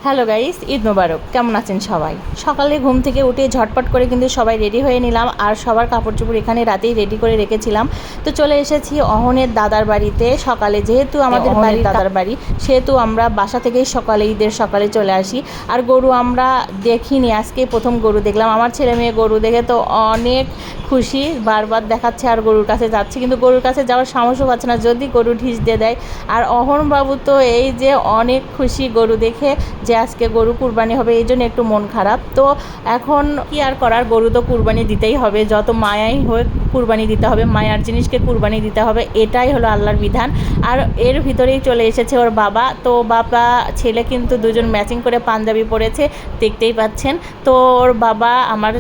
Hello guys, Eid মোবারক। কেমন আছেন সবাই? সকালে ঘুম থেকে উঠে ঝটপট করে কিন্তু সবাই রেডি হয়ে নিলাম, আর সবার কাপড় চোপড় এখানে রাতেই রেডি করে রেখেছিলাম। তো চলে এসেছি অহনের দাদার বাড়িতে সকালে, যেহেতু আমাদের বাড়ির দাদার বাড়ি, সেহেতু আমরা বাসা থেকেই সকালে, ঈদের সকালে চলে আসি। আর গরু আমরা দেখিনি, আজকে প্রথম গরু দেখলাম। আমার ছেলে মেয়ে গরু দেখে তো অনেক খুশি, বারবার দেখাচ্ছে আর গরুর কাছে যাচ্ছে, কিন্তু গরুর কাছে যাওয়ার সাহসও পাচ্ছে না, যদি গরু ঢিস দিয়ে দেয়। আর অহন বাবু তো এই যে অনেক খুশি গরু দেখে, যে আজকে গরু কুরবানি হবে, এই জন্য একটু মন খারাপ। তো এখন কি আর করার, গরু তো কুরবানি দিতেই হবে, যত মায়াই হোক কুরবানি দিতে হবে, মায়ার জিনিসকে কুরবানি দিতে হবে, এটাই হলো আল্লাহর বিধান। আর এর ভিতরেই চলে এসেছে ওর বাবা। তো বাবা ছেলে কিন্তু দুজন ম্যাচিং করে পাঞ্জাবি পরেছে, দেখতেই পাচ্ছেন। তো ওর বাবা আমার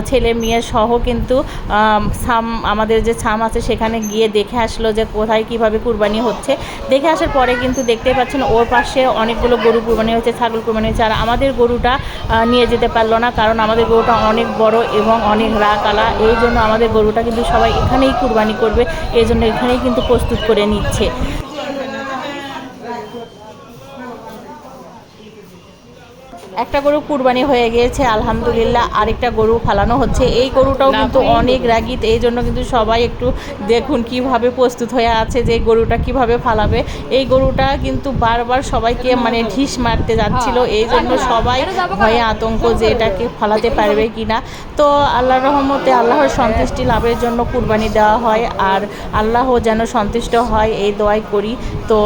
ছেলে মেয়ে সহ কিন্তু আমাদের যে ছাম আছে সেখানে গিয়ে দেখে আসলো যে কোথায় কিভাবে কুরবানি হচ্ছে। দেখে আসার পরে কিন্তু দেখতেই পাচ্ছেন ওর পাশে অনেকগুলো গরু কুরবানি হয়েছে, ছাগল কুরবানি হয়েছে। আর আমাদের গরুটা নিয়ে যেতে পারলো না, কারণ আমাদের গরুটা অনেক বড় এবং অনেক রাকালা, এই জন্য আমাদের গরুটা কিন্তু সবাই এখানেই কুরবানি করবে, এই জন্য এখানেই কিন্তু প্রস্তুত করে নিচ্ছে। একটা গরু কুরবানি হয়ে গিয়েছে আলহামদুলিল্লাহ, আরেকটা গরু ফালানো হচ্ছে। এই গরুটাও কিন্তু অনেক রাগী, এই জন্য কিন্তু সবাই একটু দেখুন কিভাবে প্রস্তুত হয়ে আছে যে গরুটা কিভাবে ফালাবে। এই গরুটা কিন্তু বারবার সবাইকে মানে ঢিস মারতে যাচ্ছিল, এই জন্য সবাই ভয়ে আতঙ্ক যে এটাকে ফালাতে পারবে কিনা। তো আল্লাহর রহমতে আল্লাহর সন্তুষ্টি লাভের জন্য কুরবানি দেওয়া হয়, আর আল্লাহ যেন সন্তুষ্ট হয় এই দোয়াই করি। তো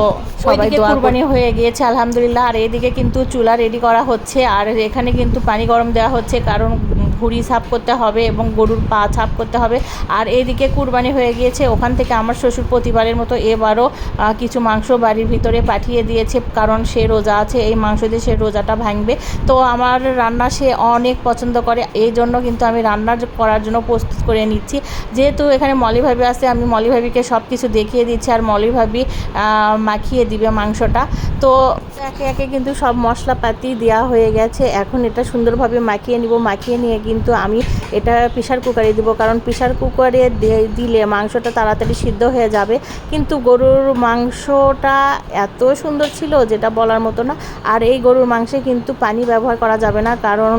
সবাই কুরবানি হয়ে গিয়েছে আলহামদুলিল্লাহ। আর এদিকে কিন্তু চুলা রেডি করা হচ্ছে, আর এখানে কিন্তু পানি গরম দেওয়া হচ্ছে, কারণ ভুঁড়ি সাফ করতে হবে এবং গরুর পা সাফ করতে হবে। আর এইদিকে কুরবানি হয়ে গিয়েছে, ওখান থেকে আমার শ্বশুর প্রতিবারের মতো এবারও কিছু মাংস বাড়ির ভিতরে পাঠিয়ে দিয়েছে, কারণ সে রোজা আছে, এই মাংস দিয়ে সে রোজাটা ভাঙবে। তো আমার রান্না সে অনেক পছন্দ করে, এই জন্য কিন্তু আমি রান্না করার জন্য প্রস্তুত করে নিচ্ছি। যেহেতু এখানে মলি ভাবি আছে, আমি মলি ভাবিকে সব কিছু দেখিয়ে দিচ্ছি, আর মলি ভাবি মাখিয়ে দিবে মাংসটা। তো একে একে কিন্তু সব মশলাপাতি দেওয়া হয়ে গেছে, এখন এটা সুন্দরভাবে মাখিয়ে নিব। মাখিয়ে নিয়ে কিন্তু আমি এটা প্রেশার কুকারে দিব, কারণ প্রেশার কুকারে দিলে মাংসটা তাড়াতাড়ি সিদ্ধ হয়ে যাবে। কিন্তু গরুর মাংসটা এত সুন্দর ছিল যেটা বলার মতো না। আর এই গরুর মাংসে কিন্তু পানি ব্যবহার করা যাবে না, কারণ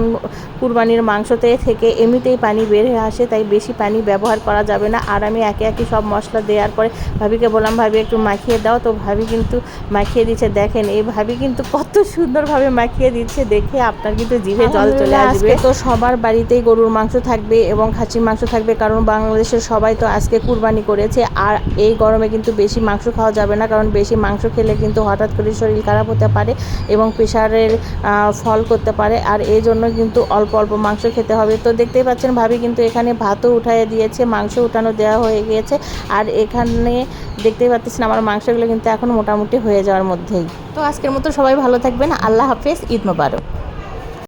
কুরবানির মাংসতে থেকে এমনিতেই পানি বের হয়ে আসে, তাই বেশি পানি ব্যবহার করা যাবে না। আর আমি একে একে সব মশলা দেওয়ার পরে ভাবিকে বললাম, ভাবি একটু মাখিয়ে দাও। তো ভাবি কিন্তু মাখিয়ে দিচ্ছে, দেখেন এই ভাবি কিন্তু কত সুন্দরভাবে মাখিয়ে দিচ্ছে, দেখে আপনার কিন্তু জিভে জল চলে আসবে। তো সবার বাড়িতেই গরুর মাংস থাকবে এবং খাসির মাংস থাকবে, কারণ বাংলাদেশের সবাই তো আজকে কুরবানি করেছে। আর এই গরমে কিন্তু বেশি মাংস খাওয়া যাবে না, কারণ বেশি মাংস খেলে কিন্তু হঠাৎ করে শরীর খারাপ হতে পারে এবং প্রেশারের ফল করতে পারে। আর এই জন্য কিন্তু অল্প অল্প মাংস খেতে হবে। তো দেখতেই পাচ্ছেন ভাবি কিন্তু এখানে ভাতও উঠাইয়ে দিয়েছে, মাংস উঠানো দেওয়া হয়ে গিয়েছে। আর এখানে দেখতেই পাচ্ছেন আমার মাংসগুলো কিন্তু এখন মোটামুটি হয়ে যাওয়ার মধ্যেই। তো আজকের মতো সবাই ভালো থাকবেন, আল্লাহ হাফেজ, ঈদ মোবারক।